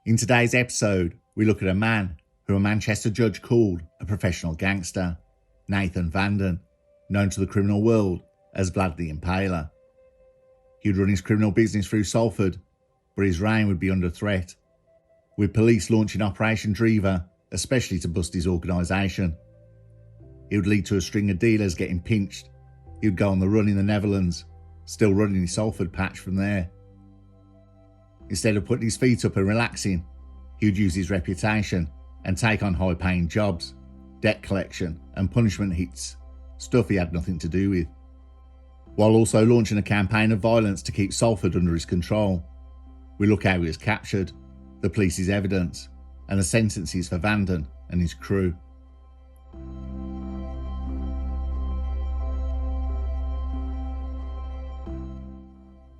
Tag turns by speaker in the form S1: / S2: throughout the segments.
S1: In today's episode, we look at a man who a Manchester judge called a professional gangster, Nathan Vanden, known to the criminal world as Vlad the Impaler. He'd run his criminal business through Salford, but his reign would be under threat, with police launching Operation Drever, especially to bust his organisation. It would lead to a string of dealers getting pinched. He would go on the run in the Netherlands, still running his Salford patch from there. Instead of putting his feet up and relaxing, he would use his reputation and take on high-paying jobs, debt collection and punishment hits, stuff he had nothing to do with, while also launching a campaign of violence to keep Salford under his control. We look how he was captured, the police's evidence, and the sentences for Vanden and his crew.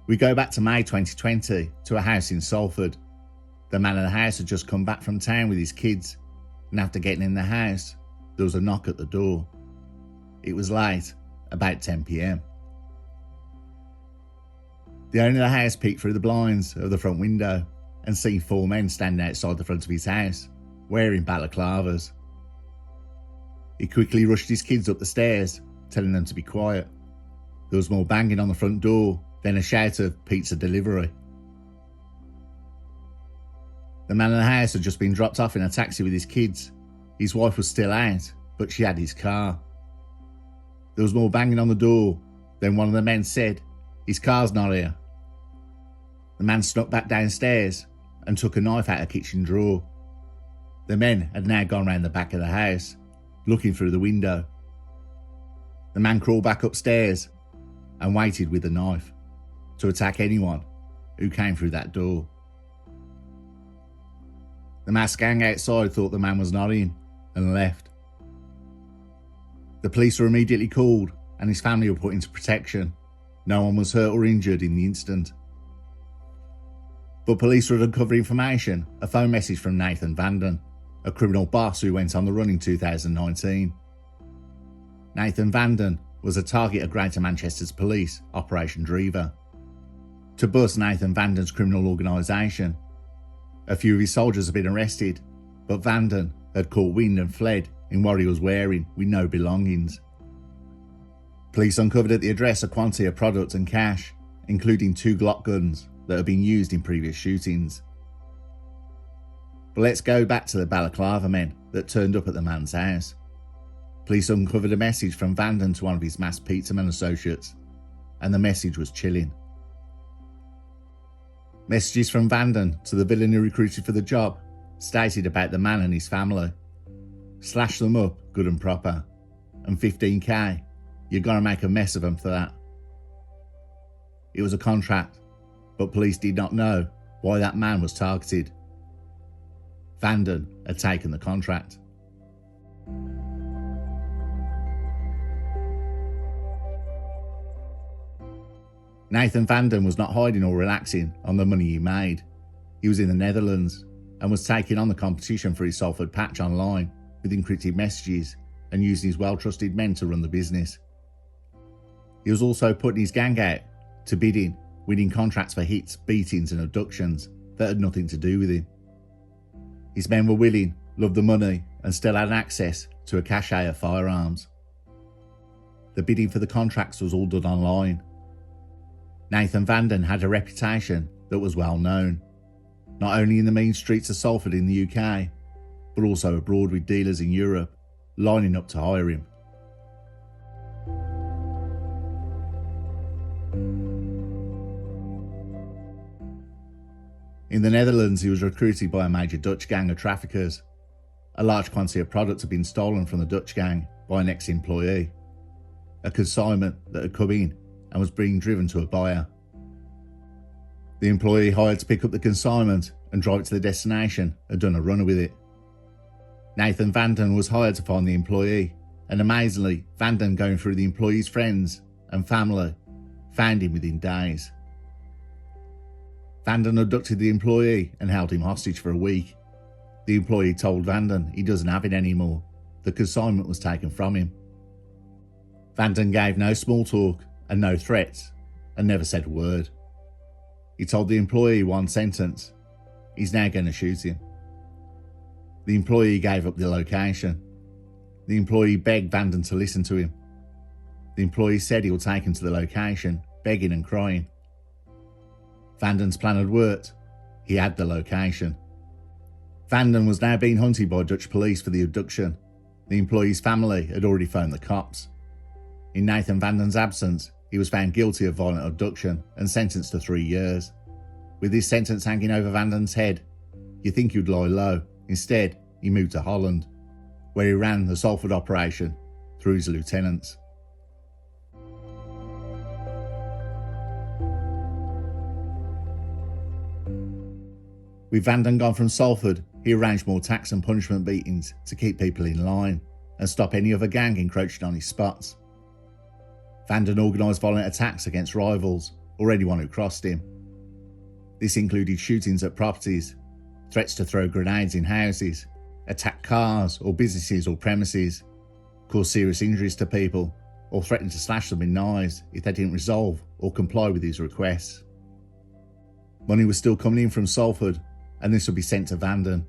S1: We go back to May 2020 to a house in Salford. The man in the house had just come back from town with his kids, and after getting in the house, there was a knock at the door. It was late, about 10 p.m. The owner of the house peeked through the blinds of the front window and seen four men standing outside the front of his house, wearing balaclavas. He quickly rushed his kids up the stairs, telling them to be quiet. There was more banging on the front door, then a shout of pizza delivery. The man in the house had just been dropped off in a taxi with his kids. His wife was still out, but she had his car. There was more banging on the door, then one of the men said, "His car's not here." The man snuck back downstairs and took a knife out of a kitchen drawer. The men had now gone round the back of the house, looking through the window. The man crawled back upstairs and waited with the knife to attack anyone who came through that door. The masked gang outside thought the man was not in and left. The police were immediately called and his family were put into protection. No one was hurt or injured in the incident. But police would uncover information, a phone message from Nathan Vanden, a criminal boss who went on the run in 2019. Nathan Vanden was a target of Greater Manchester's police, Operation Drever, to bust Nathan Vanden's criminal organisation. A few of his soldiers had been arrested, but Vanden had caught wind and fled in what he was wearing with no belongings. Police uncovered at the address a quantity of product and cash, including 2 Glock guns that had been used in previous shootings. But let's go back to the balaclava men that turned up at the man's house. Police uncovered a message from Vanden to one of his masked pizzaman associates, and the message was chilling. Messages from Vanden to the villain who recruited for the job stated about the man and his family. Slash them up good and proper, and 15k, you're gonna make a mess of them for that. It was a contract, but police did not know why that man was targeted. Vanden had taken the contract. Nathan Vanden was not hiding or relaxing on the money he made. He was in the Netherlands and was taking on the competition for his Salford patch online with encrypted messages and using his well-trusted men to run the business. He was also putting his gang out to bidding, winning contracts for hits, beatings and abductions that had nothing to do with him. His men were willing, loved the money and still had access to a cache of firearms. The bidding for the contracts was all done online. Nathan Vanden had a reputation that was well known, not only in the mean streets of Salford in the UK, but also abroad with dealers in Europe lining up to hire him. In the Netherlands, he was recruited by a major Dutch gang of traffickers. A large quantity of product had been stolen from the Dutch gang by an ex-employee, a consignment that had come in and was being driven to a buyer. The employee hired to pick up the consignment and drive it to the destination had done a runner with it. Nathan Vanden was hired to find the employee, and amazingly, Vanden, going through the employee's friends and family, found him within days. Vanden abducted the employee and held him hostage for a week. The employee told Vanden he doesn't have it anymore. The consignment was taken from him. Vanden gave no small talk and no threats and never said a word. He told the employee one sentence: he's now going to shoot him. The employee gave up the location. The employee begged Vanden to listen to him. The employee said he would take him to the location, begging and crying. Vanden's plan had worked. He had the location. Vanden was now being hunted by Dutch police for the abduction. The employee's family had already phoned the cops. In Nathan Vanden's absence, he was found guilty of violent abduction and sentenced to 3 years. With his sentence hanging over Vanden's head, you'd think he'd lie low. Instead, he moved to Holland, where he ran the Salford operation through his lieutenants. With Vanden gone from Salford, he arranged more tax and punishment beatings to keep people in line and stop any other gang encroaching on his spots. Vanden organised violent attacks against rivals or anyone who crossed him. This included shootings at properties, threats to throw grenades in houses, attack cars or businesses or premises, cause serious injuries to people, or threaten to slash them with knives if they didn't resolve or comply with his requests. Money was still coming in from Salford, and this would be sent to Vanden.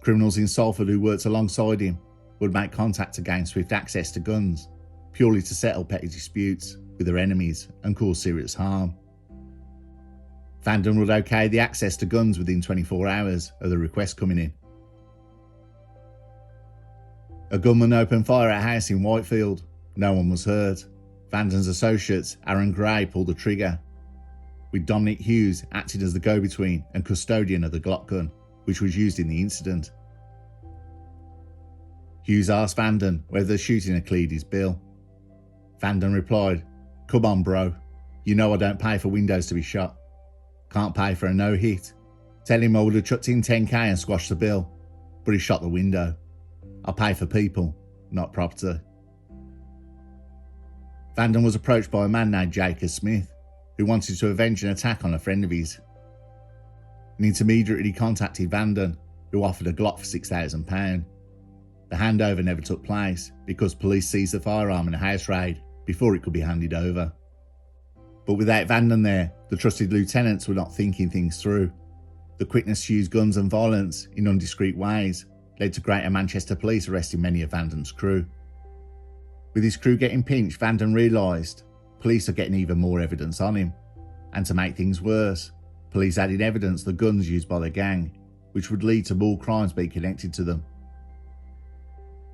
S1: Criminals in Salford who worked alongside him would make contact to gain swift access to guns, purely to settle petty disputes with their enemies and cause serious harm. Vanden would okay the access to guns within 24 hours of the request coming in. A gunman opened fire at a house in Whitefield. No one was hurt. Vanden's associates, Aaron Gray, pulled the trigger, with Dominic Hughes acting as the go-between and custodian of the Glock gun, which was used in the incident. Hughes asked Vanden whether the shooting had cleared his bill. Vanden replied, "Come on, bro. You know I don't pay for windows to be shot. Can't pay for a no-hit. Tell him I would have chucked in 10k and squashed the bill, but he shot the window. I pay for people, not property." Vanden was approached by a man named Jacob Smith, who wanted to avenge an attack on a friend of his. An intermediary contacted Vanden, who offered a Glock for £6,000. The handover never took place because police seized the firearm in a house raid before it could be handed over. But without Vanden there, the trusted lieutenants were not thinking things through. The quickness to use guns and violence in undiscreet ways led to Greater Manchester Police arresting many of Vanden's crew. With his crew getting pinched, Vanden realised police are getting even more evidence on him, and to make things worse, police added evidence of the guns used by the gang, which would lead to more crimes being connected to them.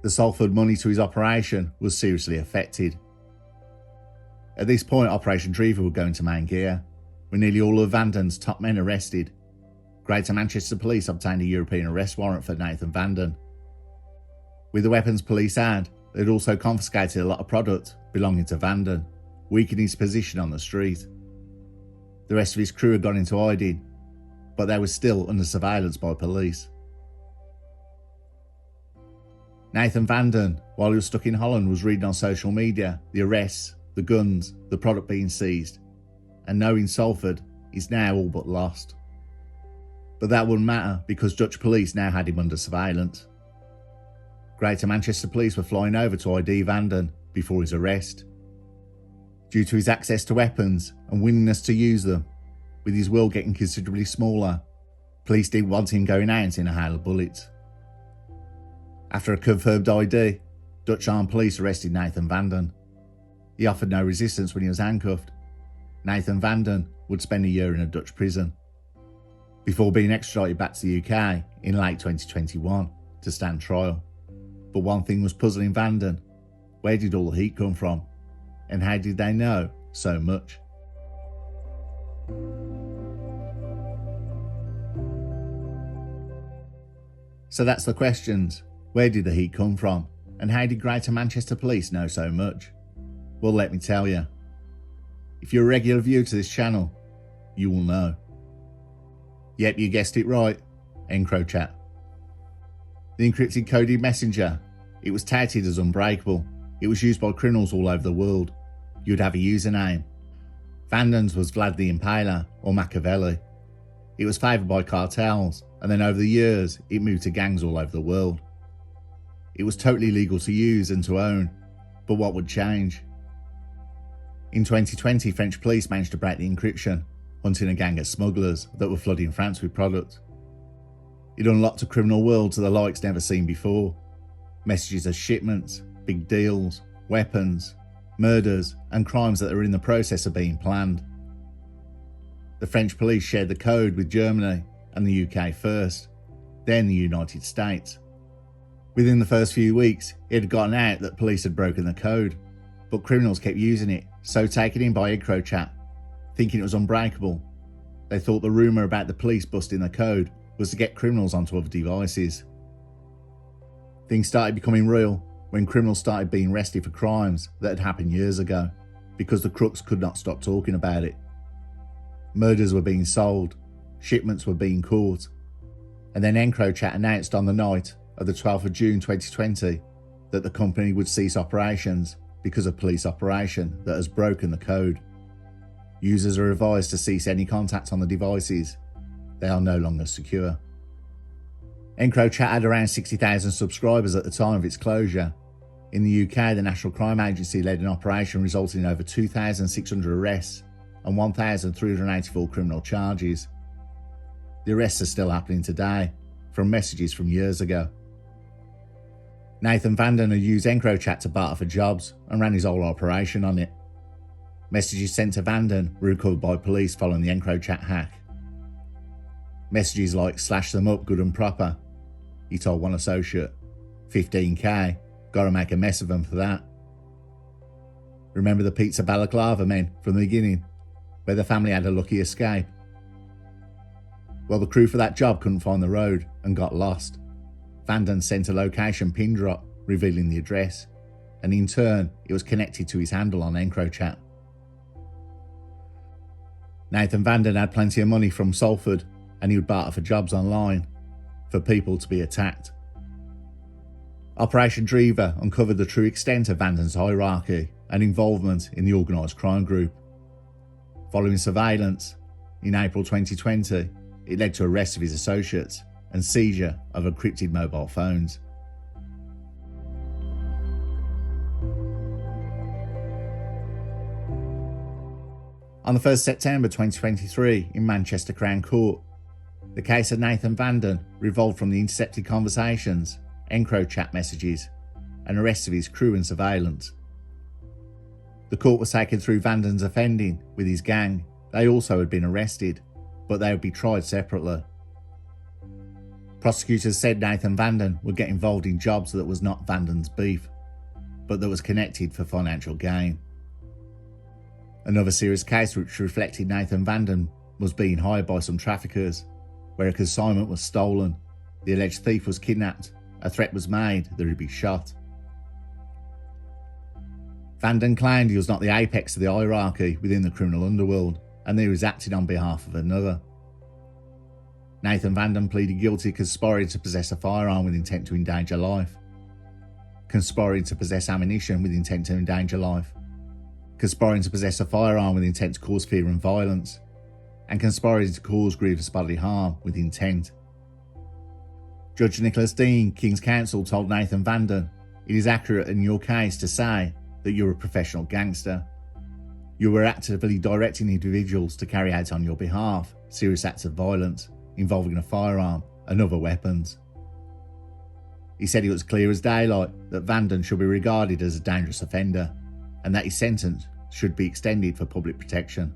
S1: The Salford money to his operation was seriously affected. At this point, Operation Drever would go into main gear, with nearly all of Vanden's top men arrested. Greater Manchester Police obtained a European arrest warrant for Nathan Vanden. With the weapons police had, they'd also confiscated a lot of product belonging to Vanden, weakening his position on the street. The rest of his crew had gone into hiding, but they were still under surveillance by police. Nathan Vanden, while he was stuck in Holland, was reading on social media the arrests, the guns, the product being seized, and knowing Salford is now all but lost. But that wouldn't matter because Dutch police now had him under surveillance. Greater Manchester Police were flying over to ID Vanden before his arrest. Due to his access to weapons and willingness to use them, with his world getting considerably smaller, police didn't want him going out in a hail of bullets. After a confirmed ID, Dutch armed police arrested Nathan Vanden. He offered no resistance when he was handcuffed. Nathan Vanden would spend a year in a Dutch prison, before being extradited back to the UK in late 2021 to stand trial. But one thing was puzzling Vanden: where did all the heat come from? And how did they know so much? So that's the questions. Where did the heat come from? And how did Greater Manchester Police know so much? Well, let me tell you. If you're a regular viewer to this channel, you will know. Yep, you guessed it right. EncroChat. The encrypted coded messenger. It was touted as unbreakable. It was used by criminals all over the world. You'd have a username. Vanden's was Vlad the Impaler or Machiavelli. It was favoured by cartels, and then over the years it moved to gangs all over the world. It was totally legal to use and to own, but what would change? In 2020, French police managed to break the encryption, hunting a gang of smugglers that were flooding France with product. It unlocked a criminal world to the likes never seen before. Messages of shipments, big deals, weapons, murders, and crimes that are in the process of being planned. The French police shared the code with Germany and the UK first, then the United States. Within the first few weeks, it had gotten out that police had broken the code, but criminals kept using it, so taken in by EncroChat, thinking it was unbreakable. They thought the rumour about the police busting the code was to get criminals onto other devices. Things started becoming real when criminals started being arrested for crimes that had happened years ago, because the crooks could not stop talking about it. Murders were being solved, shipments were being caught, and then EncroChat announced on the night of the 12th of June 2020 that the company would cease operations because of police operation that has broken the code. Users are advised to cease any contact on the devices. They are no longer secure. EncroChat had around 60,000 subscribers at the time of its closure. In the UK, the National Crime Agency led an operation resulting in over 2,600 arrests and 1,384 criminal charges. The arrests are still happening today, from messages from years ago. Nathan Vanden had used EncroChat to barter for jobs and ran his whole operation on it. Messages sent to Vanden were recovered by police following the EncroChat hack. Messages like "slash them up good and proper," he told one associate. 15k, gotta make a mess of them for that. Remember the pizza balaclava men from the beginning, where the family had a lucky escape? Well, the crew for that job couldn't find the road and got lost. Vanden sent a location pin drop revealing the address, and in turn it was connected to his handle on EncroChat. Nathan Vanden had plenty of money from Salford, and he would barter for jobs online, for people to be attacked. Operation Drever uncovered the true extent of Vanden's hierarchy and involvement in the organised crime group. Following surveillance, in April 2020, it led to arrest of his associates and seizure of encrypted mobile phones. On the 1st September 2023 in Manchester Crown Court, the case of Nathan Vanden revolved from the intercepted conversations, EncroChat messages, and arrests of his crew and surveillance. The court was taken through Vanden's offending with his gang. They also had been arrested, but they would be tried separately. Prosecutors said Nathan Vanden would get involved in jobs that was not Vanden's beef, but that was connected for financial gain. Another serious case which reflected Nathan Vanden was being hired by some traffickers, where a consignment was stolen, the alleged thief was kidnapped, a threat was made that he'd be shot. Vanden claimed he was not the apex of the hierarchy within the criminal underworld, and that he was acting on behalf of another. Nathan Vanden pleaded guilty to conspiring to possess a firearm with intent to endanger life, conspiring to possess ammunition with intent to endanger life, conspiring to possess a firearm with intent to cause fear and violence, and conspiring to cause grievous bodily harm with intent. Judge Nicholas Dean, King's Counsel, told Nathan Vanden, "It is accurate in your case to say that you're a professional gangster. You were actively directing individuals to carry out on your behalf serious acts of violence involving a firearm and other weapons." He said it was clear as daylight that Vanden should be regarded as a dangerous offender, and that his sentence should be extended for public protection.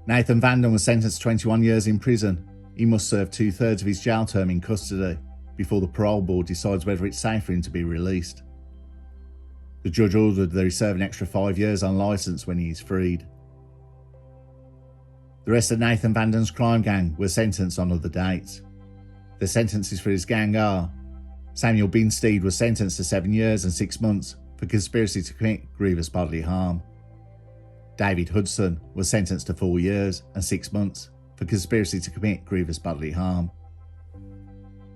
S1: Nathan Vanden was sentenced to 21 years in prison. He must serve 2/3 of his jail term in custody before the parole board decides whether it's safe for him to be released. The judge ordered that he serve an extra 5 years on licence when he is freed. The rest of Nathan Vanden's crime gang were sentenced on other dates. The sentences for his gang are: Samuel Binstead was sentenced to 7 years and 6 months for conspiracy to commit grievous bodily harm. David Hudson was sentenced to 4 years and 6 months for conspiracy to commit grievous bodily harm.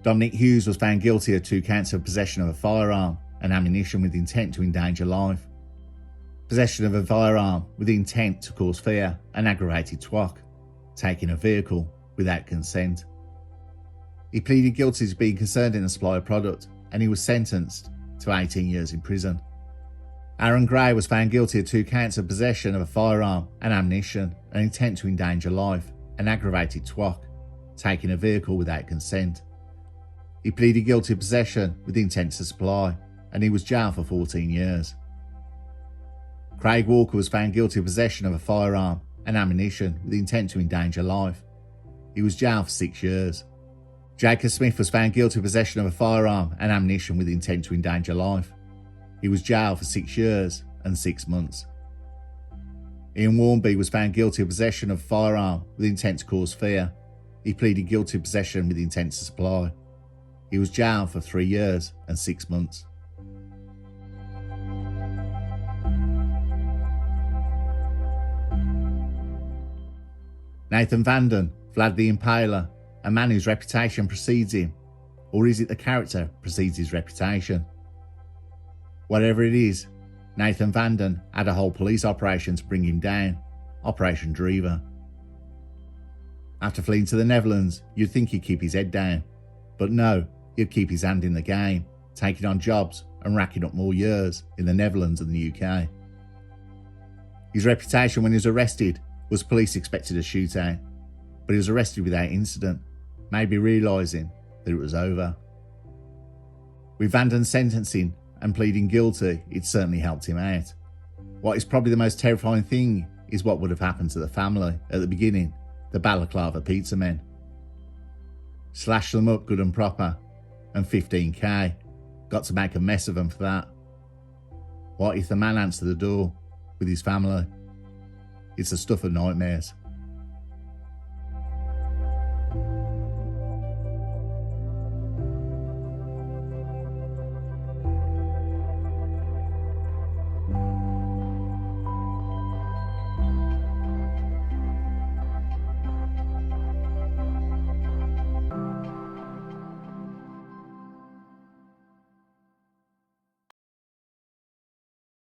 S1: Dominic Hughes was found guilty of 2 counts of possession of a firearm and ammunition with intent to endanger life, possession of a firearm with intent to cause fear, and aggravated TWOC, taking a vehicle without consent. He pleaded guilty to being concerned in the supply of product, and he was sentenced to 18 years in prison. Aaron Gray was found guilty of 2 counts of possession of a firearm and ammunition, an intent to endanger life, and aggravated TWOC, taking a vehicle without consent. He pleaded guilty of possession with intent to supply, and he was jailed for 14 years. Craig Walker was found guilty of possession of a firearm and ammunition with intent to endanger life. He was jailed for 6 years. Jacob Smith was found guilty of possession of a firearm and ammunition with intent to endanger life. He was jailed for 6 years and 6 months. Ian Warnby was found guilty of possession of a firearm with intent to cause fear. He pleaded guilty of possession with intent to supply. He was jailed for 3 years and 6 months. Nathan Vanden, Vlad the Impaler, a man whose reputation precedes him, or is it the character precedes his reputation? Whatever it is, Nathan Vanden had a whole police operation to bring him down, Operation Drever. After fleeing to the Netherlands, you'd think he'd keep his head down, but no, he'd keep his hand in the game, taking on jobs and racking up more years in the Netherlands and the UK. His reputation when he was arrested was police expected a shootout, but he was arrested without incident, maybe realising that it was over. With Vanden's sentencing and pleading guilty, it certainly helped him out. What is probably the most terrifying thing is what would have happened to the family at the beginning, the Balaclava pizza men. Slashed them up good and proper, and 15k, got to make a mess of them for that. What if the man answered the door with his family? It's the stuff of nightmares.